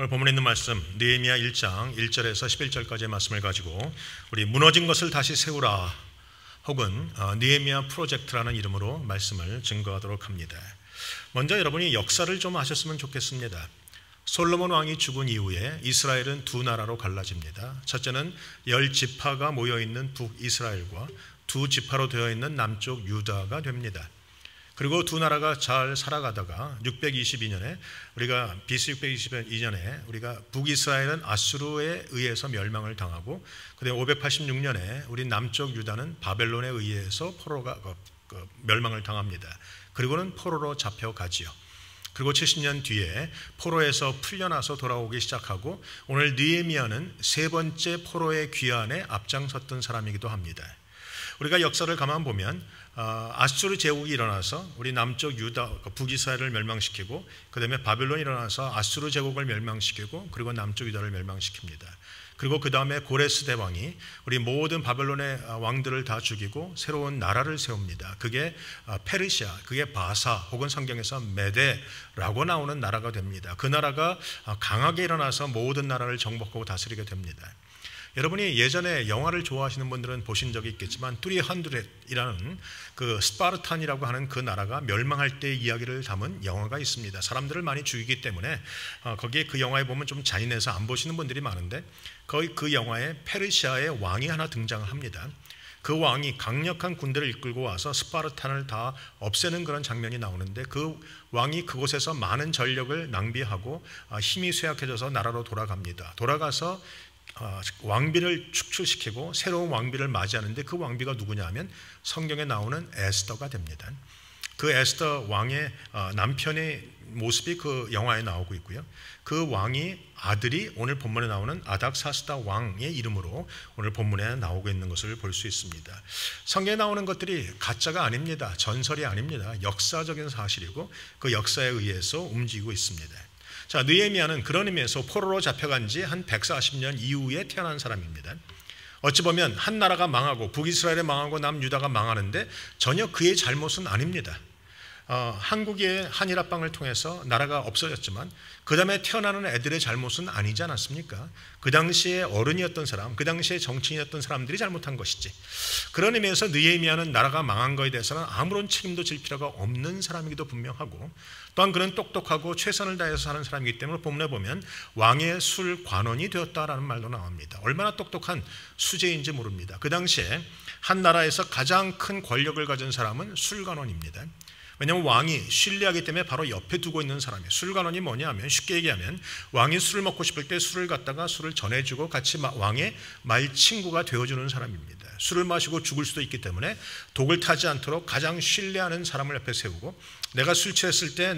오늘 본문에 있는 말씀 느헤미야 1장 1절에서 11절까지의 말씀을 가지고 우리 무너진 것을 다시 세우라 혹은 느헤미야 프로젝트라는 이름으로 말씀을 증거하도록 합니다. 먼저 여러분이 역사를 좀 아셨으면 좋겠습니다. 솔로몬 왕이 죽은 이후에 이스라엘은 두 나라로 갈라집니다. 첫째는 10지파가 모여있는 북이스라엘과 두 지파로 되어 있는 남쪽 유다가 됩니다. 그리고 두 나라가 잘 살아가다가 622년에 우리가 BC 622년에 우리가 북이스라엘은 아수르에 의해서 멸망을 당하고 그다음에 586년에 우리 남쪽 유다는 바벨론에 의해서 포로가 멸망을 당합니다. 그리고는 포로로 잡혀가지요. 그리고 70년 뒤에 포로에서 풀려나서 돌아오기 시작하고 오늘 느헤미야는 세 번째 포로의 귀환에 앞장섰던 사람이기도 합니다. 우리가 역사를 가만 보면 아수르 제국이 일어나서 우리 남쪽 유다 북이스라엘을 멸망시키고 그다음에 바벨론이 일어나서 아수르 제국을 멸망시키고 그리고 남쪽 유다를 멸망시킵니다. 그리고 그 다음에 고레스 대왕이 우리 모든 바벨론의 왕들을 다 죽이고 새로운 나라를 세웁니다. 그게 페르시아, 그게 바사 혹은 성경에서 메데라고 나오는 나라가 됩니다. 그 나라가 강하게 일어나서 모든 나라를 정복하고 다스리게 됩니다. 여러분이 예전에 영화를 좋아하시는 분들은 보신 적이 있겠지만 300이라는 그 스파르탄이라고 하는 그 나라가 멸망할 때의 이야기를 담은 영화가 있습니다. 사람들을 많이 죽이기 때문에 거기에 그 영화에 보면 좀 잔인해서 안 보시는 분들이 많은데 거의 그 영화에 페르시아의 왕이 하나 등장을 합니다. 그 왕이 강력한 군대를 이끌고 와서 스파르탄을 다 없애는 그런 장면이 나오는데 그 왕이 그곳에서 많은 전력을 낭비하고 힘이 쇠약해져서 나라로 돌아갑니다. 돌아가서 왕비를 축출시키고 새로운 왕비를 맞이하는데 그 왕비가 누구냐 하면 성경에 나오는 에스더가 됩니다. 그 에스더 왕의 남편의 모습이 그 영화에 나오고 있고요. 그 왕이 아들이 오늘 본문에 나오는 아닥사스다 왕의 이름으로 오늘 본문에 나오고 있는 것을 볼 수 있습니다. 성경에 나오는 것들이 가짜가 아닙니다. 전설이 아닙니다. 역사적인 사실이고 그 역사에 의해서 움직이고 있습니다. 자, 느헤미야는 그런 의미에서 포로로 잡혀간 지 한 140년 이후에 태어난 사람입니다. 어찌 보면 한 나라가 망하고 북이스라엘이 망하고 남유다가 망하는데 전혀 그의 잘못은 아닙니다. 한국의 한일합방을 통해서 나라가 없어졌지만 그 다음에 태어나는 애들의 잘못은 아니지 않았습니까? 그 당시에 어른이었던 사람, 그 당시에 정치인이었던 사람들이 잘못한 것이지. 그런 의미에서 느헤미야는 나라가 망한 것에 대해서는 아무런 책임도 질 필요가 없는 사람이기도 분명하고 또한 그는 똑똑하고 최선을 다해서 사는 사람이기 때문에 본문에 보면 왕의 술관원이 되었다라는 말도 나옵니다. 얼마나 똑똑한 수재인지 모릅니다. 그 당시에 한 나라에서 가장 큰 권력을 가진 사람은 술관원입니다. 왜냐하면 왕이 신뢰하기 때문에 바로 옆에 두고 있는 사람이에요. 술관원이 뭐냐 하면 쉽게 얘기하면 왕이 술을 먹고 싶을 때 술을 갖다가 술을 전해주고 같이 왕의 말 친구가 되어주는 사람입니다. 술을 마시고 죽을 수도 있기 때문에 독을 타지 않도록 가장 신뢰하는 사람을 옆에 세우고 내가 술 취했을 때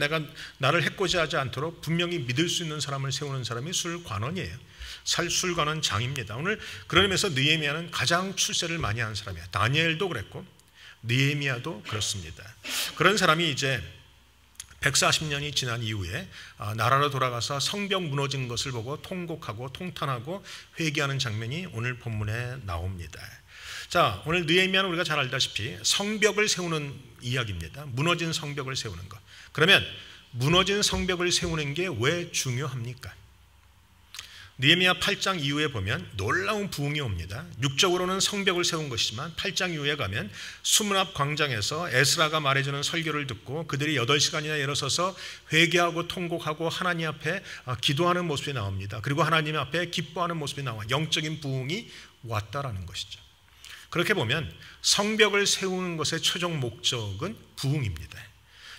나를 해코지하지 않도록 분명히 믿을 수 있는 사람을 세우는 사람이 술관원이에요. 술관원 장입니다. 오늘 그런 의미에서 느헤미야는 가장 출세를 많이 한 사람이에요. 다니엘도 그랬고 느헤미야도 그렇습니다. 그런 사람이 이제 140년이 지난 이후에 나라로 돌아가서 성벽 무너진 것을 보고 통곡하고 통탄하고 회개하는 장면이 오늘 본문에 나옵니다. 자, 오늘 느헤미야는 우리가 잘 알다시피 성벽을 세우는 이야기입니다. 무너진 성벽을 세우는 것. 그러면 무너진 성벽을 세우는 게 왜 중요합니까? 느헤미야 8장 이후에 보면 놀라운 부흥이 옵니다. 육적으로는 성벽을 세운 것이지만 8장 이후에 가면 수문 앞 광장에서 에스라가 말해주는 설교를 듣고 그들이 8시간이나 일어서서 회개하고 통곡하고 하나님 앞에 기도하는 모습이 나옵니다. 그리고 하나님 앞에 기뻐하는 모습이 나와 영적인 부흥이 왔다라는 것이죠. 그렇게 보면 성벽을 세우는 것의 최종 목적은 부흥입니다.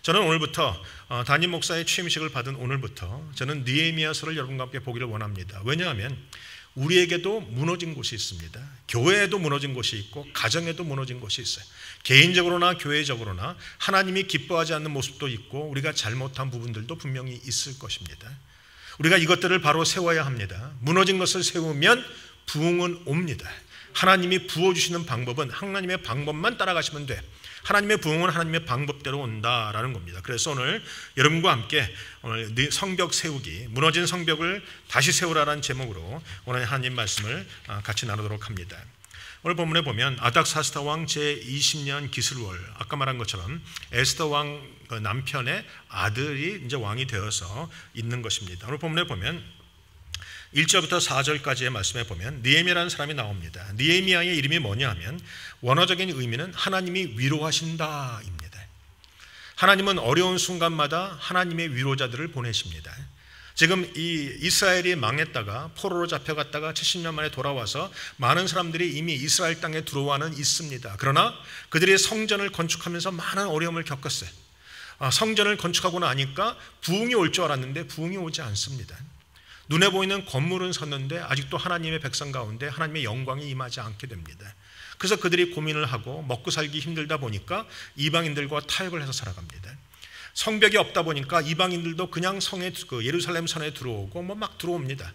저는 오늘부터 담임 목사의 취임식을 받은 오늘부터 저는 느헤미야서를 여러분과 함께 보기를 원합니다. 왜냐하면 우리에게도 무너진 곳이 있습니다. 교회에도 무너진 곳이 있고 가정에도 무너진 곳이 있어요. 개인적으로나 교회적으로나 하나님이 기뻐하지 않는 모습도 있고 우리가 잘못한 부분들도 분명히 있을 것입니다. 우리가 이것들을 바로 세워야 합니다. 무너진 것을 세우면 부흥은 옵니다. 하나님이 부어주시는 방법은 하나님의 방법만 따라가시면 돼. 하나님의 부흥은 하나님의 방법대로 온다라는 겁니다. 그래서 오늘 여러분과 함께 오늘 성벽 세우기, 무너진 성벽을 다시 세우라라는 제목으로 오늘 하나님 말씀을 같이 나누도록 합니다. 오늘 본문에 보면 아닥사스다 왕 제20년 기슬월, 아까 말한 것처럼 에스더 왕 남편의 아들이 이제 왕이 되어서 있는 것입니다. 오늘 본문에 보면 1절부터 4절까지의 말씀에 보면 느헤미야라는 사람이 나옵니다. 느헤미야의 이름이 뭐냐 하면 원어적인 의미는 하나님이 위로하신다입니다. 하나님은 어려운 순간마다 하나님의 위로자들을 보내십니다. 지금 이 이스라엘이 망했다가 포로로 잡혀갔다가 70년 만에 돌아와서 많은 사람들이 이미 이스라엘 땅에 들어와는 있습니다. 그러나 그들이 성전을 건축하면서 많은 어려움을 겪었어요. 성전을 건축하고 나니까 부흥이 올 줄 알았는데 부흥이 오지 않습니다. 눈에 보이는 건물은 섰는데 아직도 하나님의 백성 가운데 하나님의 영광이 임하지 않게 됩니다. 그래서 그들이 고민을 하고 먹고 살기 힘들다 보니까 이방인들과 타협을 해서 살아갑니다. 성벽이 없다 보니까 이방인들도 그냥 성에 예루살렘 성에 들어오고 막 들어옵니다.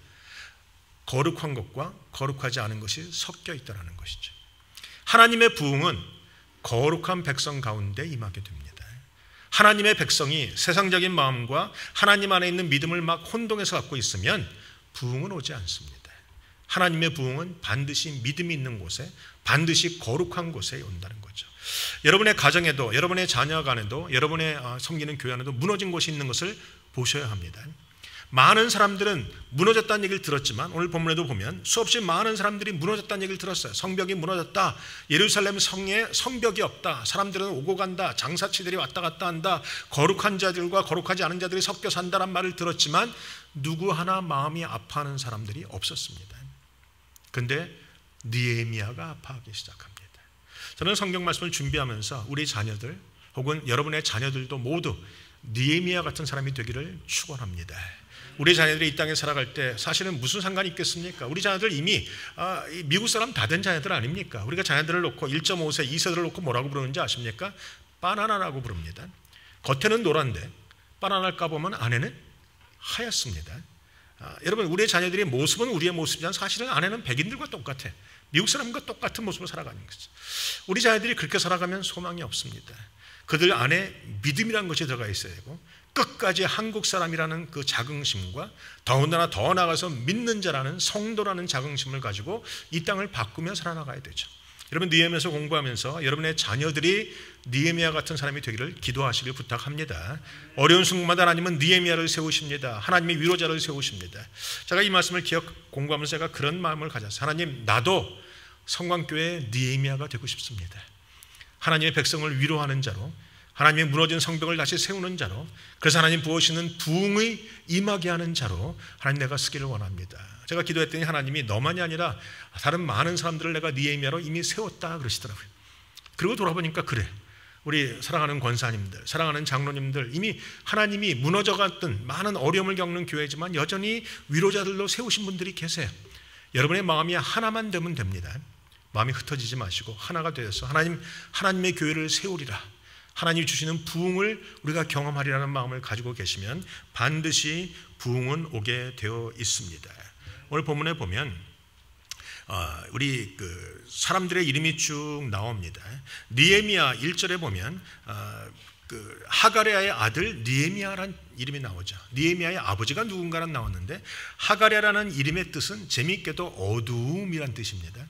거룩한 것과 거룩하지 않은 것이 섞여 있다는 것이죠. 하나님의 부흥은 거룩한 백성 가운데 임하게 됩니다. 하나님의 백성이 세상적인 마음과 하나님 안에 있는 믿음을 막 혼동해서 갖고 있으면 부흥은 오지 않습니다. 하나님의 부흥은 반드시 믿음이 있는 곳에, 반드시 거룩한 곳에 온다는 거죠. 여러분의 가정에도, 여러분의 자녀 간에도, 여러분의 섬기는 교회 안에도 무너진 곳이 있는 것을 보셔야 합니다. 많은 사람들은 무너졌다는 얘기를 들었지만 오늘 본문에도 보면 수없이 많은 사람들이 무너졌다는 얘기를 들었어요. 성벽이 무너졌다, 예루살렘 성에 성벽이 없다, 사람들은 오고 간다, 장사치들이 왔다 갔다 한다, 거룩한 자들과 거룩하지 않은 자들이 섞여 산다는 말을 들었지만 누구 하나 마음이 아파하는 사람들이 없었습니다. 그런데 느헤미야가 아파하기 시작합니다. 저는 성경 말씀을 준비하면서 우리 자녀들 혹은 여러분의 자녀들도 모두 느헤미야 같은 사람이 되기를 축원합니다. 우리 자녀들이 이 땅에 살아갈 때 사실은 무슨 상관이 있겠습니까? 우리 자녀들 이미 미국 사람 다 된 자녀들 아닙니까? 우리가 자녀들을 놓고 1.5세, 2세들을 놓고 뭐라고 부르는지 아십니까? 바나나라고 부릅니다. 겉에는 노란데 바나나를 까보면 안에는 하얗습니다. 여러분, 우리의 자녀들의 모습은 우리의 모습이지만 사실은 안에는 백인들과 똑같아. 미국 사람과 똑같은 모습으로 살아가는 거죠. 우리 자녀들이 그렇게 살아가면 소망이 없습니다. 그들 안에 믿음이라는 것이 들어가 있어야 되고 끝까지 한국 사람이라는 그 자긍심과 더군다나 더 나아가서 믿는 자라는 성도라는 자긍심을 가지고 이 땅을 바꾸며 살아나가야 되죠. 여러분, 느헤미야서 공부하면서 여러분의 자녀들이 느헤미야 같은 사람이 되기를 기도하시길 부탁합니다. 어려운 순간마다 하나님은 느헤미야를 세우십니다. 하나님의 위로자를 세우십니다. 제가 이 말씀을 공부하면서 제가 그런 마음을 가졌어요. 하나님, 나도 성광교회의 느헤미야가 되고 싶습니다. 하나님의 백성을 위로하는 자로, 하나님의 무너진 성벽을 다시 세우는 자로, 그래서 하나님 부으시는 부흥의 임하게 하는 자로 하나님 내가 쓰기를 원합니다. 제가 기도했더니 하나님이 너만이 아니라 다른 많은 사람들을 내가 느헤미야로 이미 세웠다 그러시더라고요. 그리고 돌아보니까 그래, 우리 사랑하는 권사님들, 사랑하는 장로님들, 이미 하나님이 무너져갔던 많은 어려움을 겪는 교회지만 여전히 위로자들로 세우신 분들이 계세요. 여러분의 마음이 하나만 되면 됩니다. 마음이 흩어지지 마시고 하나가 되어서 하나님의 교회를 세우리라, 하나님이 주시는 부흥을 우리가 경험하리라는 마음을 가지고 계시면 반드시 부흥은 오게 되어 있습니다. 오늘 본문에 보면 우리 사람들의 이름이 쭉 나옵니다. 느헤미야 1절에 보면 하가랴의 아들 느헤미야라는 이름이 나오죠. 느헤미야의 아버지가 누군가는 나왔는데 하가랴라는 이름의 뜻은 재미있게도 어두움이란 뜻입니다.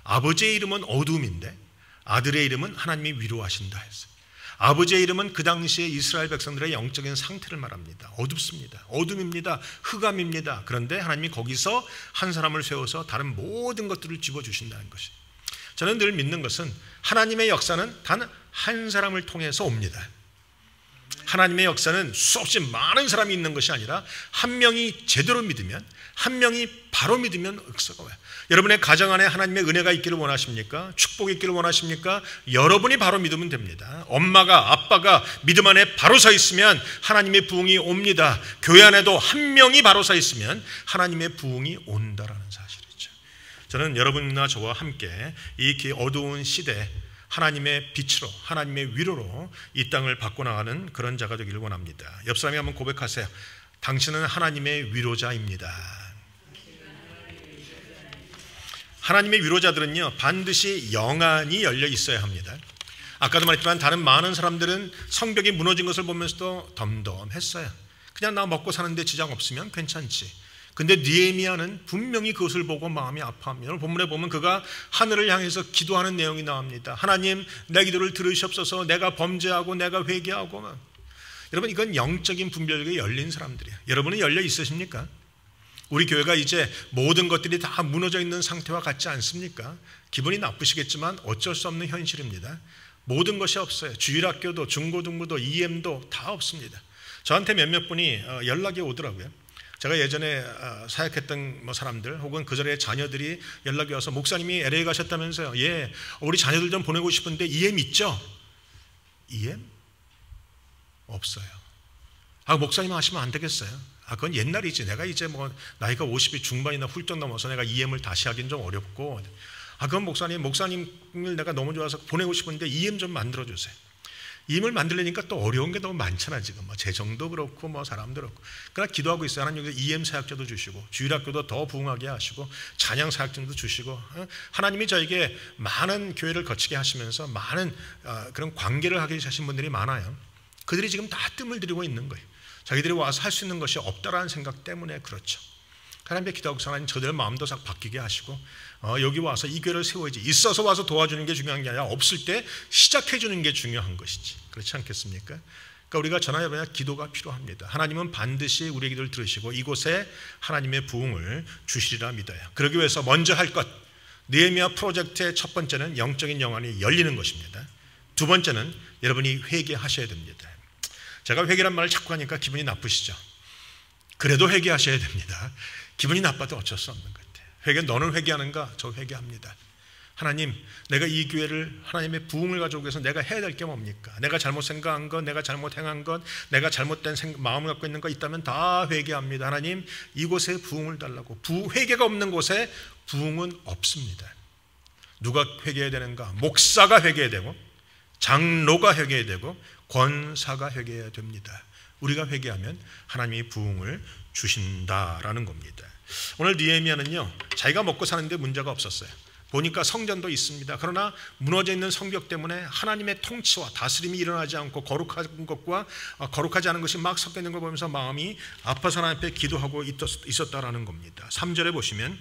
아버지의 이름은 어두움인데 아들의 이름은 하나님이 위로하신다 했어요. 아버지의 이름은 그 당시에 이스라엘 백성들의 영적인 상태를 말합니다. 어둡습니다. 어둠입니다. 흑암입니다. 그런데 하나님이 거기서 한 사람을 세워서 다른 모든 것들을 집어주신다는 것이, 저는 늘 믿는 것은 하나님의 역사는 단 한 사람을 통해서 옵니다. 하나님의 역사는 수없이 많은 사람이 있는 것이 아니라 한 명이 제대로 믿으면, 한 명이 바로 믿으면 역사가 와요. 여러분의 가정 안에 하나님의 은혜가 있기를 원하십니까? 축복이 있기를 원하십니까? 여러분이 바로 믿으면 됩니다. 엄마가, 아빠가 믿음 안에 바로 서 있으면 하나님의 부흥이 옵니다. 교회 안에도 한 명이 바로 서 있으면 하나님의 부흥이 온다라는 사실이죠. 저는 여러분과 저와 함께 이 어두운 시대 하나님의 빛으로, 하나님의 위로로 이 땅을 바꿔나가는 그런 자가 되기를 원합니다. 옆 사람이 한번 고백하세요. 당신은 하나님의 위로자입니다. 하나님의 위로자들은요, 반드시 영안이 열려 있어야 합니다. 아까도 말했지만 다른 많은 사람들은 성벽이 무너진 것을 보면서도 덤덤했어요. 그냥 나 먹고 사는데 지장 없으면 괜찮지. 근데 느헤미야는 분명히 그것을 보고 마음이 아파합니다. 본문에 보면 그가 하늘을 향해서 기도하는 내용이 나옵니다. 하나님, 내 기도를 들으시옵소서. 내가 범죄하고 내가 회개하고. 여러분, 이건 영적인 분별력에 열린 사람들이에요. 여러분은 열려 있으십니까? 우리 교회가 이제 모든 것들이 다 무너져 있는 상태와 같지 않습니까? 기분이 나쁘시겠지만 어쩔 수 없는 현실입니다. 모든 것이 없어요. 주일학교도 중고등부도 EM도 다 없습니다. 저한테 몇몇 분이 연락이 오더라고요. 제가 예전에 사역했던 사람들 혹은 그 전에 자녀들이 연락이 와서 목사님이 LA 가셨다면서요. 예, 우리 자녀들 좀 보내고 싶은데 EM 있죠? EM? 없어요. 목사님 하시면 안 되겠어요? 그건 옛날이지. 내가 이제 나이가 50이 중반이나 훌쩍 넘어서 내가 EM을 다시 하긴 좀 어렵고. 그건 목사님을 내가 너무 좋아서 보내고 싶은데 EM 좀 만들어주세요. EM을 만들려니까 또 어려운 게 너무 많잖아. 지금 재정도 그렇고 사람도 그렇고. 그러나 기도하고 있어요. 하나님 여기서 EM 사역자도 주시고 주일학교도 더 부흥하게 하시고 찬양 사역자도 주시고 하나님이 저에게 많은 교회를 거치게 하시면서 많은 그런 관계를 하게 하신 분들이 많아요. 그들이 지금 다 뜸을 들이고 있는 거예요. 자기들이 와서 할 수 있는 것이 없다라는 생각 때문에 그렇죠. 하나님께 기도하고 하나님 저들의 마음도 싹 바뀌게 하시고 여기 와서 이 교회를 세워야지. 있어서 와서 도와주는 게 중요한 게 아니라 없을 때 시작해 주는 게 중요한 것이지. 그렇지 않겠습니까? 그러니까 우리가 저나 여러분의 기도가 필요합니다. 하나님은 반드시 우리의 기도를 들으시고 이곳에 하나님의 부흥을 주시리라 믿어요. 그러기 위해서 먼저 할 것, 느헤미야 프로젝트의 첫 번째는 영적인 영안이 열리는 것입니다. 두 번째는 여러분이 회개하셔야 됩니다. 제가 회개란 말을 자꾸 하니까 기분이 나쁘시죠? 그래도 회개하셔야 됩니다. 기분이 나빠도 어쩔 수 없는 것 같아요. 회개, 너는 회개하는가? 저 회개합니다. 하나님, 내가 이 기회를 하나님의 부흥을 가져오기 위해서 내가 해야 될 게 뭡니까? 내가 잘못 생각한 것, 내가 잘못 행한 것, 내가 잘못된 마음을 갖고 있는 것 있다면 다 회개합니다. 하나님, 이곳에 부흥을 달라고. 회개가 없는 곳에 부흥은 없습니다. 누가 회개해야 되는가? 목사가 회개해야 되고 장로가 회개해야 되고 권사가 회개해야 됩니다. 우리가 회개하면 하나님이 부흥을 주신다라는 겁니다. 오늘 느헤미야는요, 자기가 먹고 사는데 문제가 없었어요. 보니까 성전도 있습니다. 그러나 무너져 있는 성벽 때문에 하나님의 통치와 다스림이 일어나지 않고 거룩한 것과 거룩하지 않은 것이 막 섞여 있는 걸 보면서 마음이 아파서 하나님 앞에 기도하고 있었다라는 겁니다. 3절에 보시면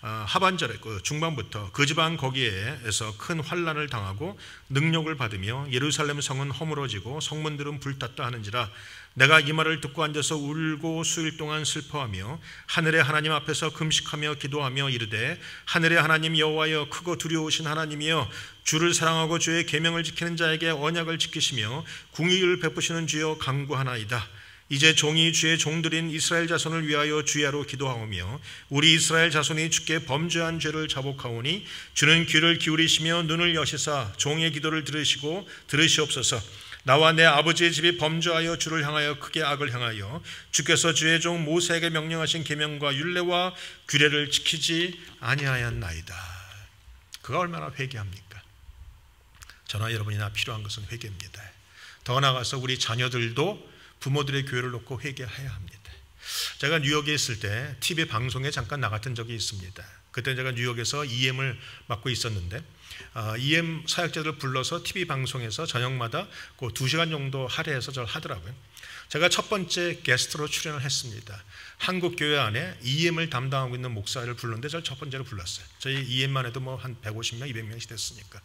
하반절에 중반부터 그 지방 거기에서 큰 환난을 당하고 능력을 받으며 예루살렘 성은 허물어지고 성문들은 불탔다 하는지라 내가 이 말을 듣고 앉아서 울고 수일 동안 슬퍼하며 하늘의 하나님 앞에서 금식하며 기도하며 이르되 하늘의 하나님 여호와여 크고 두려우신 하나님이여 주를 사랑하고 주의 계명을 지키는 자에게 언약을 지키시며 궁의를 베푸시는 주여 간구하나이다. 이제 종이 주의 종들인 이스라엘 자손을 위하여 주야로 기도하오며 우리 이스라엘 자손이 주께 범죄한 죄를 자복하오니 주는 귀를 기울이시며 눈을 여시사 종의 기도를 들으시옵소서. 나와 내 아버지의 집이 범죄하여 주를 향하여 크게 악을 행하여 주께서 주의 종 모세에게 명령하신 계명과 율례와 규례를 지키지 아니하였나이다. 그가 얼마나 회개합니까? 저나 여러분이나 필요한 것은 회개입니다. 더 나아가서 우리 자녀들도 부모들의 교회를 놓고 회개해야 합니다. 제가 뉴욕에 있을 때 TV 방송에 잠깐 나갔던 적이 있습니다. 그때 제가 뉴욕에서 EM을 맡고 있었는데 EM 사역자들을 불러서 TV 방송에서 저녁마다 그 2시간 정도 할애해서 저를 하더라고요. 제가 첫 번째 게스트로 출연을 했습니다. 한국 교회 안에 EM을 담당하고 있는 목사를 불렀는데 저를 첫 번째로 불렀어요. 저희 EM만 해도 한 150명, 200명이 됐으니까.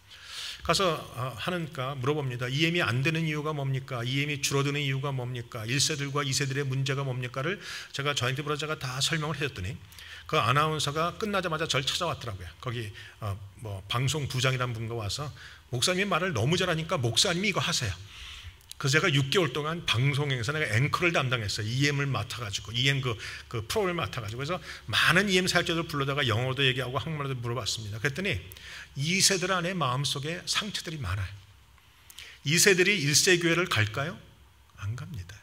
가서 하니까 물어봅니다. EM이 안 되는 이유가 뭡니까? EM이 줄어드는 이유가 뭡니까? 1세들과 2세들의 문제가 뭡니까를 제가 저한테 제가 다 설명을 해줬더니 그 아나운서가 끝나자마자 저를 찾아왔더라고요. 거기 방송 부장이라는 분과 와서 목사님이 말을 너무 잘하니까 목사님이 이거 하세요. 그래서 제가 6개월 동안 방송에서 내가 앵커를 담당했어요. EM을 맡아가지고 EM 그 프로를 맡아가지고 그래서 많은 EM 사역자들 불러다가 영어도 얘기하고 한국말도 물어봤습니다. 그랬더니 2세들 안에 마음속에 상처들이 많아요. 2세들이 1세 교회를 갈까요? 안 갑니다.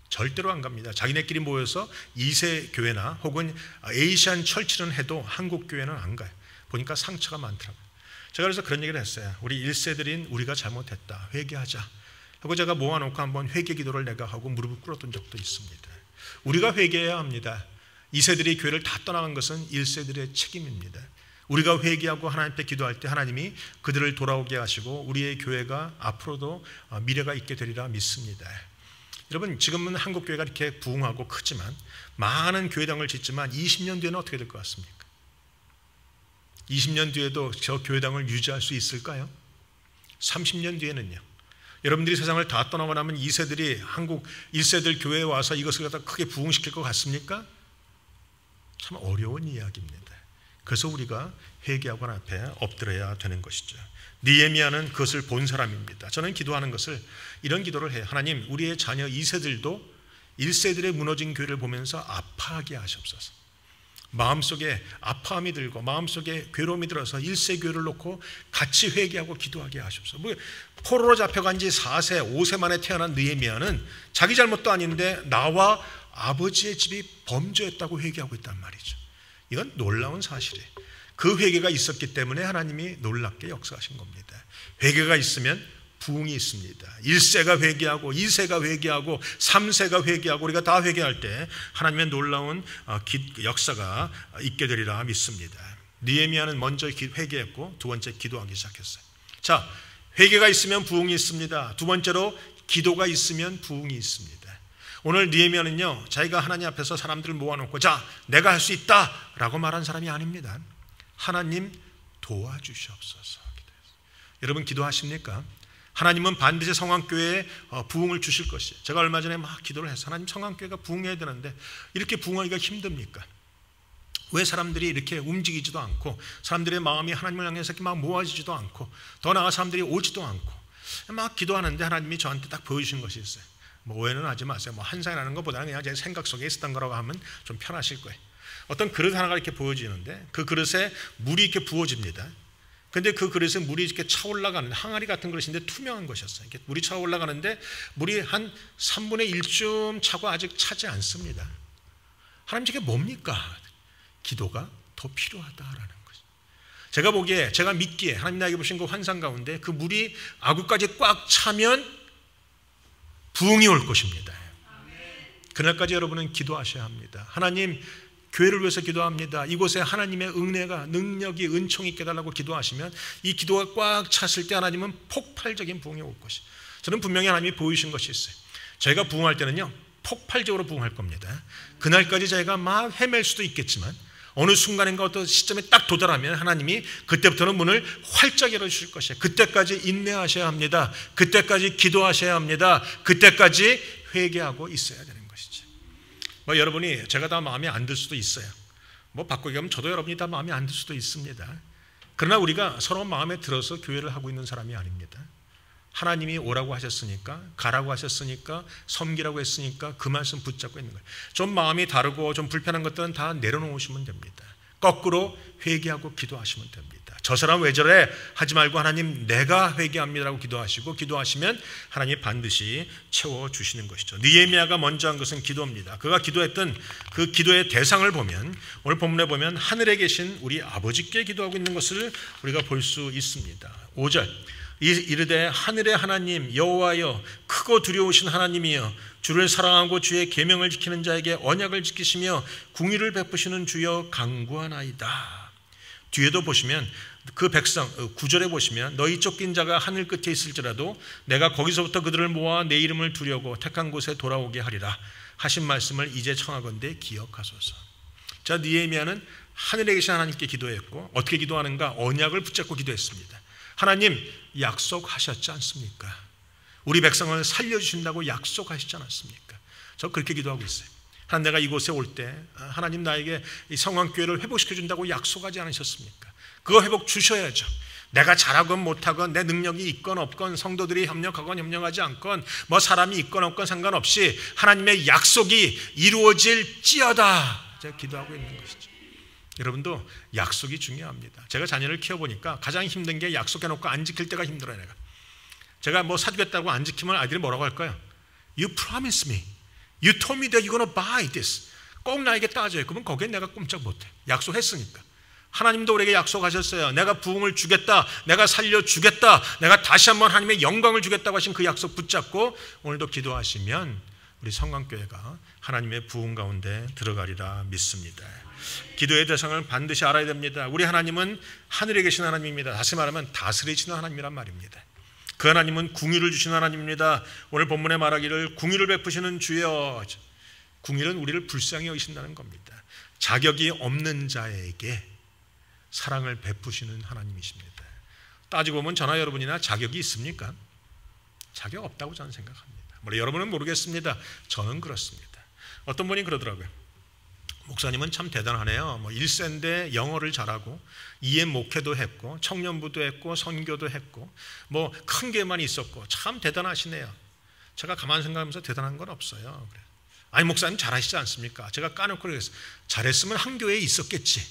절대로 안 갑니다. 자기네끼리 모여서 2세 교회나 혹은 에이시안 철치는 해도 한국 교회는 안 가요. 보니까 상처가 많더라고요. 제가 그래서 그런 얘기를 했어요. 우리 1세들인 우리가 잘못했다. 회개하자. 하고 제가 모아놓고 한번 회개 기도를 내가 하고 무릎을 꿇었던 적도 있습니다. 우리가 회개해야 합니다. 2세들이 교회를 다 떠나간 것은 1세들의 책임입니다. 우리가 회개하고 하나님 앞에 기도할 때 하나님이 그들을 돌아오게 하시고 우리의 교회가 앞으로도 미래가 있게 되리라 믿습니다. 여러분 지금은 한국 교회가 이렇게 부흥하고 크지만 많은 교회당을 짓지만 20년 뒤에는 어떻게 될 것 같습니까? 20년 뒤에도 저 교회당을 유지할 수 있을까요? 30년 뒤에는요. 여러분들이 세상을 다 떠나고 나면 2세들이 한국 1세들 교회에 와서 이것을 갖다 크게 부흥시킬 것 같습니까? 참 어려운 이야기입니다. 그래서 우리가 회개하고 하나님 앞에 엎드려야 되는 것이죠. 느헤미야는 그것을 본 사람입니다. 저는 기도하는 것을 이런 기도를 해요. 하나님, 우리의 자녀 2세들도 1세들의 무너진 교회를 보면서 아파하게 하시옵소서. 마음속에 아파함이 들고 마음속에 괴로움이 들어서 1세 교회를 놓고 같이 회개하고 기도하게 하시옵소서. 포로로 잡혀간 지 4세, 5세 만에 태어난 느헤미야는 자기 잘못도 아닌데 나와 아버지의 집이 범죄했다고 회개하고 있단 말이죠. 이건 놀라운 사실이에요. 그 회개가 있었기 때문에 하나님이 놀랍게 역사하신 겁니다. 회개가 있으면 부흥이 있습니다. 1세가 회개하고 2세가 회개하고 3세가 회개하고 우리가 다 회개할 때 하나님의 놀라운 역사가 있게 되리라 믿습니다. 느헤미야는 먼저 회개했고 두 번째 기도하기 시작했어요. 자, 회개가 있으면 부흥이 있습니다. 두 번째로 기도가 있으면 부흥이 있습니다. 오늘 느헤미야는요, 자기가 하나님 앞에서 사람들을 모아놓고 자, 내가 할 수 있다라고 말한 사람이 아닙니다. 하나님 도와주시옵소서. 여러분 기도하십니까? 하나님은 반드시 성황교회에 부흥을 주실 것이에요. 제가 얼마 전에 막 기도를 해서 하나님, 성황교회가 부흥해야 되는데 이렇게 부흥하기가 힘듭니까? 왜 사람들이 이렇게 움직이지도 않고 사람들의 마음이 하나님을 향해서 이렇게 막 모아지지도 않고 더 나아가 사람들이 오지도 않고 막 기도하는데 하나님이 저한테 딱 보여주신 것이 있어요. 오해는 하지 마세요. 환상이라는 것보다는 그냥 제 생각 속에 있었던 거라고 하면 좀 편하실 거예요. 어떤 그릇 하나가 이렇게 보여지는데 그 그릇에 물이 이렇게 부어집니다. 근데 그 그릇에 물이 이렇게 차올라가는 항아리 같은 그릇인데 투명한 것이었어요. 이렇게 물이 차올라가는데 물이 한 3분의 1쯤 차고 아직 차지 않습니다. 하나님, 저게 뭡니까? 기도가 더 필요하다라는 거죠. 제가 보기에, 제가 믿기에 하나님 나에게 보신 그 환상 가운데 그 물이 아구까지 꽉 차면 부흥이 올 것입니다. 그날까지 여러분은 기도하셔야 합니다. 하나님, 교회를 위해서 기도합니다. 이곳에 하나님의 은혜가, 능력이, 은총이 있게 달라고 기도하시면 이 기도가 꽉 찼을 때 하나님은 폭발적인 부흥이 올 것이. 저는 분명히 하나님이 보이신 것이 있어요. 저희가 부흥할 때는요, 폭발적으로 부흥할 겁니다. 그날까지 저희가 막 헤맬 수도 있겠지만 어느 순간인가 어떤 시점에 딱 도달하면 하나님이 그때부터는 문을 활짝 열어주실 것이에요. 그때까지 인내하셔야 합니다. 그때까지 기도하셔야 합니다. 그때까지 회개하고 있어야 되는 것이죠. 여러분이 제가 다 마음에 안 들 수도 있어요. 바꾸기 하면 저도 여러분이 다 마음에 안 들 수도 있습니다. 그러나 우리가 서로 마음에 들어서 교회를 하고 있는 사람이 아닙니다. 하나님이 오라고 하셨으니까, 가라고 하셨으니까, 섬기라고 했으니까 그 말씀 붙잡고 있는 거예요. 좀 마음이 다르고 좀 불편한 것들은 다 내려놓으시면 됩니다. 거꾸로 회개하고 기도하시면 됩니다. 저 사람 왜 저래? 하지 말고 하나님, 내가 회개합니다라고 기도하시고 기도하시면 하나님이 반드시 채워주시는 것이죠. 느헤미야가 먼저 한 것은 기도입니다. 그가 기도했던 그 기도의 대상을 보면 오늘 본문에 보면 하늘에 계신 우리 아버지께 기도하고 있는 것을 우리가 볼 수 있습니다. 5절 이르되 하늘의 하나님 여호와여, 크고 두려우신 하나님이여, 주를 사랑하고 주의 계명을 지키는 자에게 언약을 지키시며 궁의를 베푸시는 주여 간구하나이다. 뒤에도 보시면 그 백성 9절에 보시면 너희 쫓긴 자가 하늘 끝에 있을지라도 내가 거기서부터 그들을 모아 내 이름을 두려고 택한 곳에 돌아오게 하리라 하신 말씀을 이제 청하건대 기억하소서. 자, 느헤미야는 하늘에 계신 하나님께 기도했고 어떻게 기도하는가? 언약을 붙잡고 기도했습니다. 하나님, 약속하셨지 않습니까? 우리 백성을 살려주신다고 약속하시지 않았습니까? 저 그렇게 기도하고 있어요. 하나님, 내가 이곳에 올 때 하나님 나에게 이 성황교회를 회복시켜준다고 약속하지 않으셨습니까? 그거 회복 주셔야죠. 내가 잘하건 못하건 내 능력이 있건 없건 성도들이 협력하건 협력하지 않건 사람이 있건 없건 상관없이 하나님의 약속이 이루어질지어다 제가 기도하고 있는 것이죠. 여러분도 약속이 중요합니다. 제가 자녀를 키워보니까 가장 힘든 게 약속해놓고 안 지킬 때가 힘들어요. 제가 사주겠다고 안 지키면 아이들이 뭐라고 할까요? You promised me. You told me that you're gonna buy this. 꼭 나에게 따져요. 그러면 거기에 내가 꼼짝 못해. 약속했으니까. 하나님도 우리에게 약속하셨어요. 내가 부흥을 주겠다. 내가 살려주겠다. 내가 다시 한번 하나님의 영광을 주겠다고 하신 그 약속 붙잡고 오늘도 기도하시면 우리 성광교회가 하나님의 부흥 가운데 들어가리라 믿습니다. 기도의 대상을 반드시 알아야 됩니다. 우리 하나님은 하늘에 계신 하나님입니다. 다시 말하면 다스리시는 하나님이란 말입니다. 그 하나님은 궁의를 주시는 하나님입니다. 오늘 본문에 말하기를 궁의를 베푸시는 주여. 궁의는 우리를 불쌍히 여기신다는 겁니다. 자격이 없는 자에게 사랑을 베푸시는 하나님이십니다. 따지고 보면 저나 여러분이나 자격이 있습니까? 자격 없다고 저는 생각합니다. 여러분은 모르겠습니다. 저는 그렇습니다. 어떤 분이 그러더라고요. 목사님은 참 대단하네요. 뭐 1세인데 영어를 잘하고 EM 목회도 했고 청년부도 했고 선교도 했고 뭐 큰 교회만 있었고 참 대단하시네요. 제가 가만 생각하면서 대단한 건 없어요. 아니 목사님 잘하시지 않습니까? 제가 까놓고 그랬어요. 잘했으면 한 교회에 있었겠지.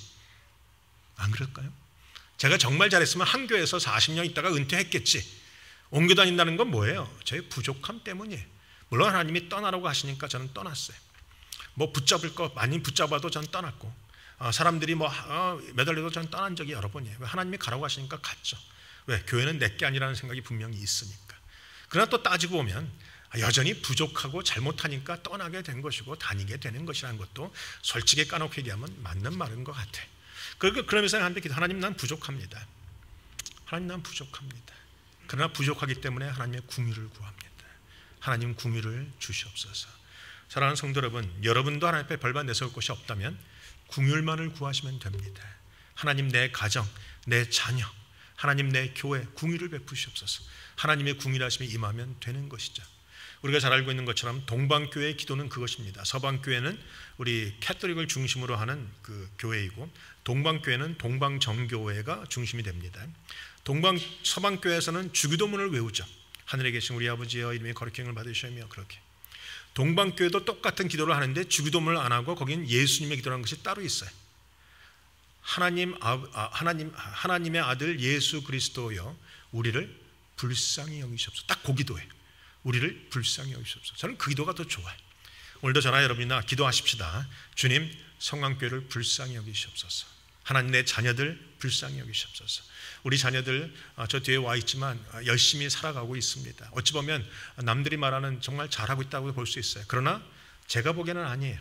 안 그럴까요? 제가 정말 잘했으면 한 교회에서 40년 있다가 은퇴했겠지. 옮겨 다닌다는 건 뭐예요? 저의 부족함 때문이에요. 물론 하나님이 떠나라고 하시니까 저는 떠났어요. 뭐 붙잡을 거 많이 붙잡아도 저는 떠났고 사람들이 뭐 매달려도 저는 떠난 적이 여러 번이에요. 하나님이 가라고 하시니까 갔죠. 왜? 교회는 내게 아니라는 생각이 분명히 있으니까. 그러나 또 따지고 보면 여전히 부족하고 잘못하니까 떠나게 된 것이고 다니게 되는 것이라는 것도 솔직히 까놓고 얘기하면 맞는 말인 것 같아요. 그러면서 하나님 난 부족합니다. 하나님 난 부족합니다. 그러나 부족하기 때문에 하나님의 궁유를 구합니다. 하나님 궁유를 주시옵소서. 사랑하는 성도 여러분, 여러분도 하나님 앞에 별반 내세울 것이 없다면 궁율만을 구하시면 됩니다. 하나님 내 가정, 내 자녀, 하나님 내 교회 궁율을 베푸시옵소서. 하나님의 궁율하심이 임하면 되는 것이죠. 우리가 잘 알고 있는 것처럼 동방교회의 기도는 그것입니다. 서방교회는 우리 캐톨릭을 중심으로 하는 그 교회이고 동방교회는 동방정교회가 중심이 됩니다. 서방교회에서는 주기도문을 외우죠. 하늘에 계신 우리 아버지여 이름이 거룩히 여김을 받으시며 그렇게. 동방교회도 똑같은 기도를 하는데 주기도문을 안 하고 거기는 예수님의 기도라는 것이 따로 있어요. 하나님의 아들 예수 그리스도여 우리를 불쌍히 여기시옵소서. 딱 그 기도예요. 우리를 불쌍히 여기시옵소서. 저는 그 기도가 더 좋아요. 오늘도 저나 여러분이나 기도하십시다. 주님 성황교회를 불쌍히 여기시옵소서. 하나님 내 자녀들 불쌍히 여기시옵소서. 우리 자녀들 저 뒤에 와 있지만 열심히 살아가고 있습니다. 어찌 보면 남들이 말하는 정말 잘하고 있다고 볼 수 있어요. 그러나 제가 보기에는 아니에요.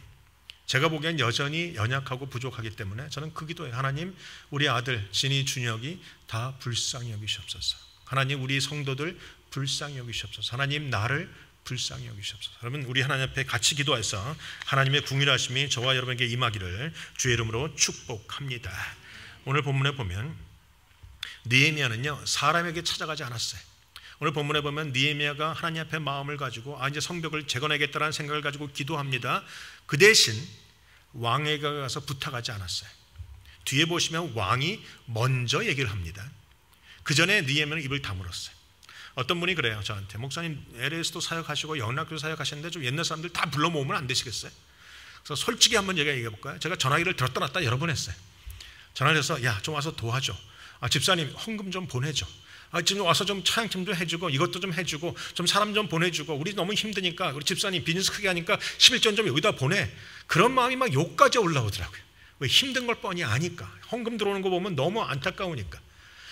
제가 보기엔 여전히 연약하고 부족하기 때문에 저는 그 기도예요. 하나님 우리 아들 진이 준혁이 다 불쌍히 여기시옵소서. 하나님 우리 성도들 불쌍히 여기시옵소서. 하나님 나를 불쌍히 여기시옵소서. 여러분 우리 하나님 앞에 같이 기도해서 하나님의 궁휼하심이 저와 여러분에게 임하기를 주의 이름으로 축복합니다. 오늘 본문에 보면 느헤미야는요 사람에게 찾아가지 않았어요. 오늘 본문에 보면 느헤미야가 하나님 앞에 마음을 가지고 이제 성벽을 재건하겠다는 생각을 가지고 기도합니다. 그 대신 왕에게 가서 부탁하지 않았어요. 뒤에 보시면 왕이 먼저 얘기를 합니다. 그 전에 느헤미야는 입을 다물었어요. 어떤 분이 그래요 저한테, 목사님 LA에서도 사역하시고 영락교도 사역하셨는데 좀 옛날 사람들 다 불러 모으면 안 되시겠어요? 그래서 솔직히 한번 얘기해 볼까요? 제가 전화기를 들었다 놨다 여러 번 했어요. 전화를 해서 야 좀 와서 도와줘. 집사님 헌금 좀 보내줘. 지금 와서 좀 차양팀 좀 해주고 이것도 좀 해주고 좀 사람 좀 보내주고 우리 너무 힘드니까 우리 집사님 비즈니스 크게 하니까 11전 좀 여기다 보내. 그런 마음이 막 욕까지 올라오더라고요. 왜? 힘든 걸 뻔히 아니까. 헌금 들어오는 거 보면 너무 안타까우니까.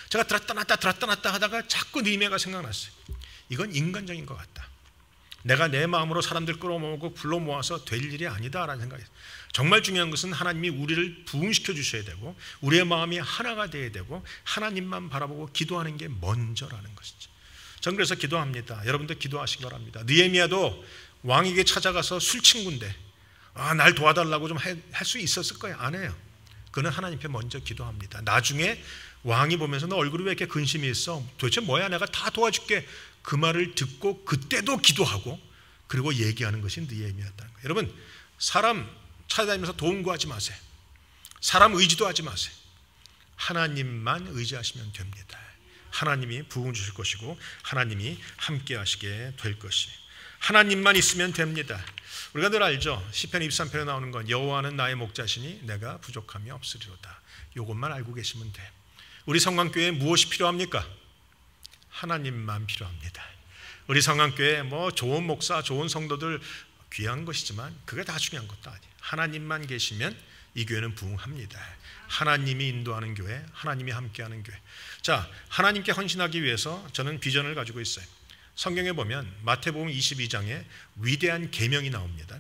제가 들었다 놨다 하다가 자꾸 느헤미야가 생각났어요. 이건 인간적인 것 같다. 내가 내 마음으로 사람들 끌어모으고 불러 모아서 될 일이 아니다라는 생각이 있어요. 정말 중요한 것은 하나님이 우리를 부흥시켜 주셔야 되고 우리의 마음이 하나가 되어야 되고 하나님만 바라보고 기도하는 게 먼저라는 것이죠. 저는 그래서 기도합니다. 여러분들 기도하시기 바랍니다. 느헤미야도 왕에게 찾아가서 술친구인데 날 도와달라고 좀 할 수 있었을 거예요. 안 해요. 그는 하나님 앞에 먼저 기도합니다. 나중에 왕이 보면서 너 얼굴이 왜 이렇게 근심이 있어? 도대체 뭐야? 내가 다 도와줄게. 그 말을 듣고 그때도 기도하고 그리고 얘기하는 것이 느헤미야였다는 거예요. 여러분 사람 찾아다니면서 도움 구하지 마세요. 사람 의지도 하지 마세요. 하나님만 의지하시면 됩니다. 하나님이 부흥 주실 것이고 하나님이 함께 하시게 될 것이에요. 하나님만 있으면 됩니다. 우리가 늘 알죠. 시편 23편에 나오는 건 여호와는 나의 목자시니 내가 부족함이 없으리로다. 이것만 알고 계시면 돼요. 우리 성강교회에 무엇이 필요합니까? 하나님만 필요합니다. 우리 성강교회에 뭐 좋은 목사, 좋은 성도들 귀한 것이지만 그게 다 중요한 것도 아니에요. 하나님만 계시면 이 교회는 부흥합니다. 하나님이 인도하는 교회, 하나님이 함께하는 교회. 자, 하나님께 헌신하기 위해서 저는 비전을 가지고 있어요. 성경에 보면 마태복음 22장에 위대한 계명이 나옵니다.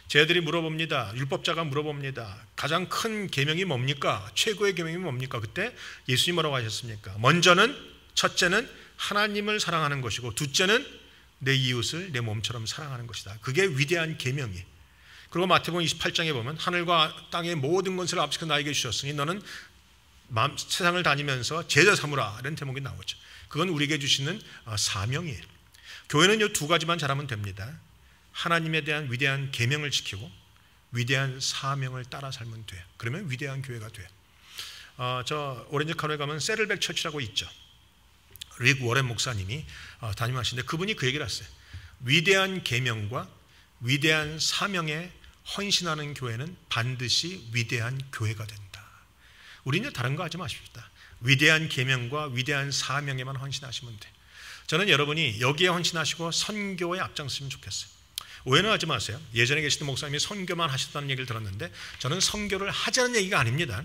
쟤들이 물어봅니다. 율법자가 물어봅니다. 가장 큰 계명이 뭡니까? 최고의 계명이 뭡니까? 그때 예수님 뭐라고 하셨습니까? 첫째는 하나님을 사랑하는 것이고 둘째는 내 이웃을 내 몸처럼 사랑하는 것이다. 그게 위대한 계명이에요. 그리고 마태복음 28장에 보면 하늘과 땅의 모든 것을 아버지께서 나에게 주셨으니 너는 세상을 다니면서 제자 삼으라 이런 대목이 나오죠. 그건 우리에게 주시는 사명이에요. 교회는 이 두 가지만 잘하면 됩니다. 하나님에 대한 위대한 계명을 지키고 위대한 사명을 따라 살면 돼요. 그러면 위대한 교회가 돼요. 저 오렌지 카운티에 가면 세를백 처치라고 있죠. 릭 워렌 목사님이 담임하시는데 그분이 그 얘기를 했어요. 위대한 계명과 위대한 사명에 헌신하는 교회는 반드시 위대한 교회가 된다. 우리는 다른 거 하지 마십시다. 위대한 계명과 위대한 사명에만 헌신하시면 돼. 저는 여러분이 여기에 헌신하시고 선교에 앞장서면 좋겠어요. 오해는 하지 마세요. 예전에 계시던 목사님이 선교만 하셨다는 얘기를 들었는데 저는 선교를 하자는 얘기가 아닙니다.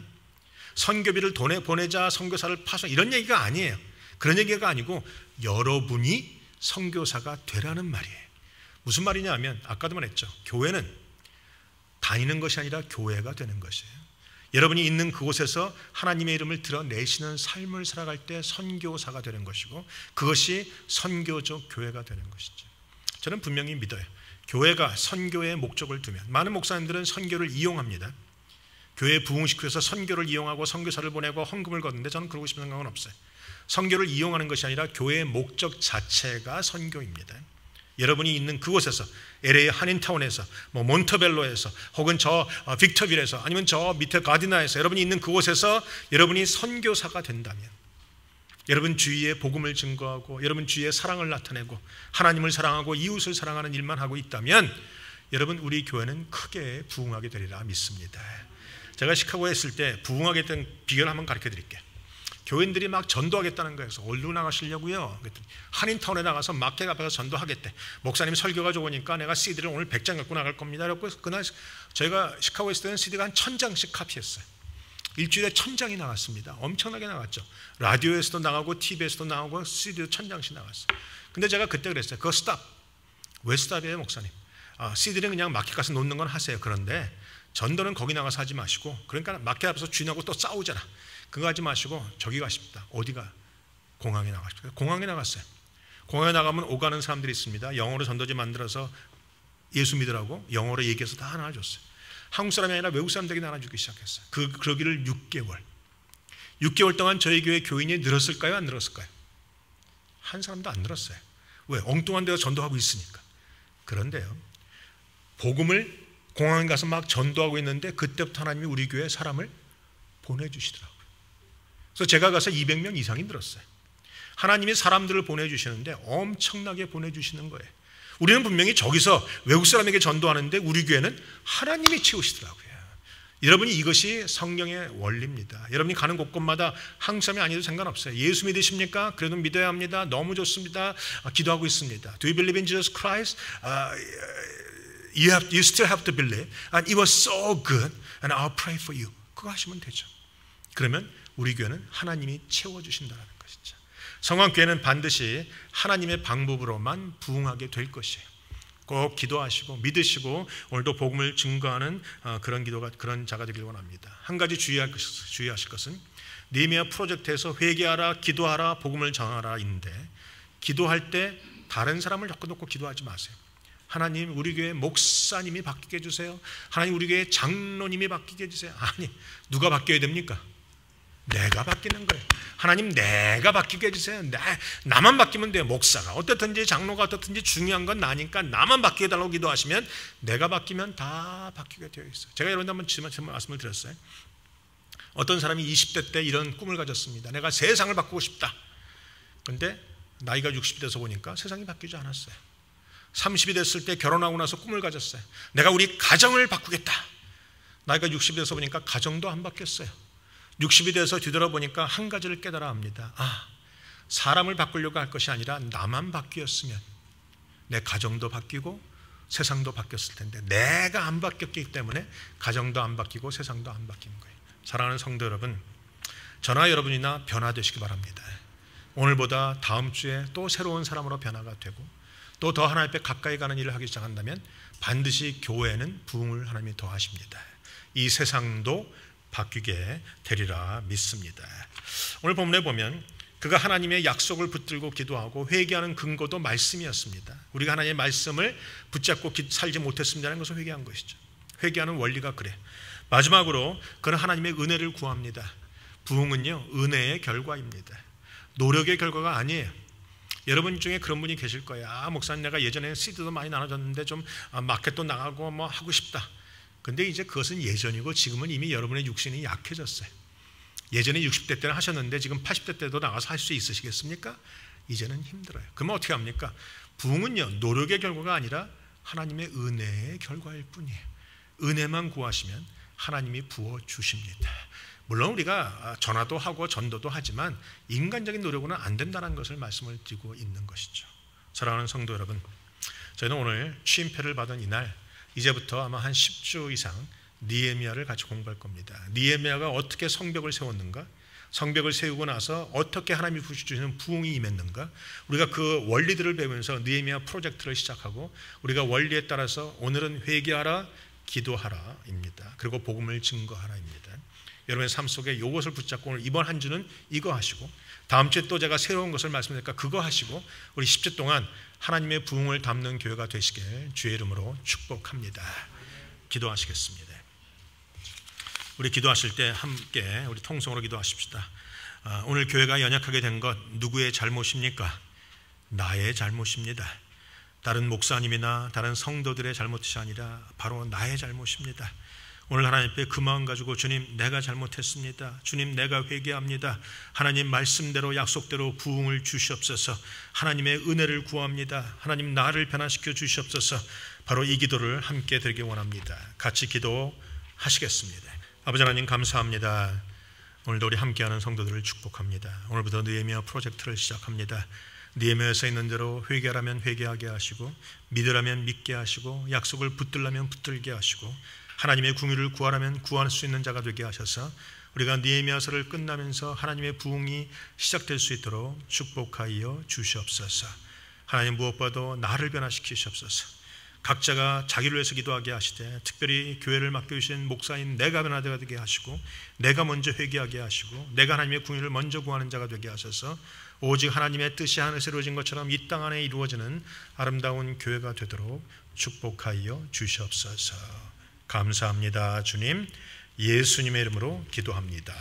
선교비를 돈에 보내자, 선교사를 파서 이런 얘기가 아니에요. 그런 얘기가 아니고 여러분이 선교사가 되라는 말이에요. 무슨 말이냐 하면 아까도 말했죠. 교회는 다니는 것이 아니라 교회가 되는 것이에요. 여러분이 있는 그곳에서 하나님의 이름을 드러내시는 삶을 살아갈 때 선교사가 되는 것이고 그것이 선교적 교회가 되는 것이죠. 저는 분명히 믿어요. 교회가 선교의 목적을 두면 많은 목사님들은 선교를 이용합니다. 교회 부흥시켜서 선교를 이용하고 선교사를 보내고 헌금을 걷는데 저는 그러고 싶은 생각은 없어요. 선교를 이용하는 것이 아니라 교회의 목적 자체가 선교입니다. 여러분이 있는 그곳에서 LA 한인타운에서 몬터벨로에서 혹은 저 빅터빌에서 아니면 저 밑에 가디나에서 여러분이 있는 그곳에서 여러분이 선교사가 된다면 여러분 주위에 복음을 증거하고 여러분 주위에 사랑을 나타내고 하나님을 사랑하고 이웃을 사랑하는 일만 하고 있다면 여러분 우리 교회는 크게 부흥하게 되리라 믿습니다. 제가 시카고에 있을 때 부흥하게 된 비결을 한번 가르쳐 드릴게요. 교인들이 막 전도하겠다는 거예요. 그래서 어디로 나가시려고요? 그랬더니 한인타운에 나가서 마켓 앞에서 전도하겠대. 목사님 설교가 좋으니까 내가 CD를 오늘 100장 갖고 나갈 겁니다. 그래서 그날 저희가 시카고에 있을 때는 CD가 한 1000장씩 카피했어요. 일주일에 1000장이 나갔습니다. 엄청나게 나갔죠. 라디오에서도 나가고 TV에서도 나가고 CD도 1000장씩 나갔어요. 근데 제가 그때 그랬어요. 그거 스탑. 왜 스탑이에요 목사님? CD는 그냥 마켓 가서 놓는 건 하세요. 그런데 전도는 거기 나가서 하지 마시고 그러니까 마켓 앞에서 주인하고 또 싸우잖아. 그거 하지 마시고 저기 가십니다. 어디가? 공항에 나가십니다. 공항에 나갔어요. 공항에 나가면 오가는 사람들이 있습니다. 영어로 전도지 만들어서 예수 믿으라고 영어로 얘기해서 다 나눠줬어요. 한국 사람이 아니라 외국 사람들에게 나눠주기 시작했어요. 그러기를 6개월 동안 저희 교회 교인이 늘었을까요? 안 늘었을까요? 한 사람도 안 늘었어요. 왜? 엉뚱한 데서 전도하고 있으니까. 그런데요, 복음을 공항에 가서 막 전도하고 있는데 그때부터 하나님이 우리 교회에 사람을 보내주시더라고요. 그래서 제가 가서 200명 이상이 늘었어요. 하나님이 사람들을 보내주시는데 엄청나게 보내주시는 거예요. 우리는 분명히 저기서 외국 사람에게 전도하는데 우리 교회는 하나님이 채우시더라고요. 여러분이 이것이 성경의 원리입니다. 여러분이 가는 곳곳마다 한국 사람이 아니어도 상관없어요. 예수 믿으십니까? 그래도 믿어야 합니다. 너무 좋습니다. 기도하고 있습니다. Do you believe in Jesus Christ? You still have to believe. And it was so good. And I'll pray for you. 그거 하시면 되죠. 그러면 우리 교회는 하나님이 채워주신다는 것이죠. 성황교회는 반드시 하나님의 방법으로만 부흥하게 될 것이에요. 꼭 기도하시고 믿으시고 오늘도 복음을 증거하는 그런 자가 되길 원합니다. 한 가지 주의하실 것은 느헤미야 프로젝트에서 회개하라, 기도하라, 복음을 전하라인데 기도할 때 다른 사람을 자꾸 놓고 기도하지 마세요. 하나님 우리 교회 목사님이 바뀌게 해주세요. 하나님 우리 교회 장로님이 바뀌게 해주세요. 아니 누가 바뀌어야 됩니까? 내가 바뀌는 거예요. 하나님 내가 바뀌게 해주세요. 나만 바뀌면 돼요. 목사가 어떻든지 장로가 어떻든지 중요한 건 나니까 나만 바뀌게 해달라고 기도하시면 내가 바뀌면 다 바뀌게 되어 있어요. 제가 여러분들 한번 말씀을 드렸어요. 어떤 사람이 20대 때 이런 꿈을 가졌습니다. 내가 세상을 바꾸고 싶다. 그런데 나이가 60이 돼서 보니까 세상이 바뀌지 않았어요. 30이 됐을 때 결혼하고 나서 꿈을 가졌어요. 내가 우리 가정을 바꾸겠다. 나이가 60이 돼서 보니까 가정도 안 바뀌었어요. 60이 돼서 뒤돌아보니까 한 가지를 깨달아 합니다. 사람을 바꾸려고 할 것이 아니라 나만 바뀌었으면 내 가정도 바뀌고 세상도 바뀌었을 텐데 내가 안 바뀌었기 때문에 가정도 안 바뀌고 세상도 안 바뀐 거예요. 사랑하는 성도 여러분, 저나 여러분이나 변화되시기 바랍니다. 오늘보다 다음 주에 또 새로운 사람으로 변화가 되고 또 더 하나님 앞에 가까이 가는 일을 하기 시작한다면 반드시 교회는 부흥을 하나님이 더하십니다. 이 세상도 바뀌게 되리라 믿습니다. 오늘 본문에 보면 그가 하나님의 약속을 붙들고 기도하고 회개하는 근거도 말씀이었습니다. 우리가 하나님의 말씀을 붙잡고 살지 못했습니다는 것을 회개한 것이죠. 회개하는 원리가 그래. 마지막으로 그는 하나님의 은혜를 구합니다. 부흥은요 은혜의 결과입니다. 노력의 결과가 아니에요. 여러분 중에 그런 분이 계실 거예요. 목사님 내가 예전에 CD도 많이 나눠줬는데 좀 마켓도 나가고 뭐 하고 싶다. 근데 이제 그것은 예전이고 지금은 이미 여러분의 육신이 약해졌어요. 예전에 60대 때는 하셨는데 지금 80대 때도 나가서 할 수 있으시겠습니까? 이제는 힘들어요. 그러면 어떻게 합니까? 부흥은요, 노력의 결과가 아니라 하나님의 은혜의 결과일 뿐이에요. 은혜만 구하시면 하나님이 부어주십니다. 물론 우리가 전화도 하고 전도도 하지만 인간적인 노력으로는 안 된다는 것을 말씀을 드리고 있는 것이죠. 사랑하는 성도 여러분, 저희는 오늘 취임패를 받은 이날 이제부터 아마 한 10주 이상 느헤미야를 같이 공부할 겁니다. 느헤미야가 어떻게 성벽을 세웠는가, 성벽을 세우고 나서 어떻게 하나님이 주시는 부흥이 임했는가, 우리가 그 원리들을 배우면서 느헤미야 프로젝트를 시작하고 우리가 원리에 따라서 오늘은 회개하라, 기도하라입니다. 그리고 복음을 증거하라입니다. 여러분의 삶 속에 이것을 붙잡고 오늘 이번 한 주는 이거 하시고 다음 주에 또 제가 새로운 것을 말씀드리니까 그거 하시고 우리 10주 동안 하나님의 부흥을 담는 교회가 되시길 주의 이름으로 축복합니다. 기도하시겠습니다. 우리 기도하실 때 함께 우리 통성으로 기도하십시다. 오늘 교회가 연약하게 된 것 누구의 잘못입니까? 나의 잘못입니다. 다른 목사님이나 다른 성도들의 잘못이 아니라 바로 나의 잘못입니다. 오늘 하나님 앞에 그 마음 가지고 주님, 내가 잘못했습니다. 주님, 내가 회개합니다. 하나님 말씀대로 약속대로 부흥을 주시옵소서. 하나님의 은혜를 구합니다. 하나님 나를 변화시켜 주시옵소서. 바로 이 기도를 함께 드리기 원합니다. 같이 기도하시겠습니다. 아버지 하나님 감사합니다. 오늘도 우리 함께하는 성도들을 축복합니다. 오늘부터 느헤미야 프로젝트를 시작합니다. 느헤미야에 있는 대로 회개하라면 회개하게 하시고 믿으라면 믿게 하시고 약속을 붙들라면 붙들게 하시고 하나님의 궁유를 구하라면 구할 수 있는 자가 되게 하셔서 우리가 느헤미야서를 끝나면서 하나님의 부흥이 시작될 수 있도록 축복하여 주시옵소서. 하나님 무엇보다도 나를 변화시키시옵소서. 각자가 자기를 위해서 기도하게 하시되 특별히 교회를 맡겨주신 목사인 내가 변화되게 하시고 내가 먼저 회개하게 하시고 내가 하나님의 궁유를 먼저 구하는 자가 되게 하셔서 오직 하나님의 뜻이 하늘에서 이루어진 것처럼 이 땅 안에 이루어지는 아름다운 교회가 되도록 축복하여 주시옵소서. 감사합니다. 주님, 예수님의 이름으로 기도합니다.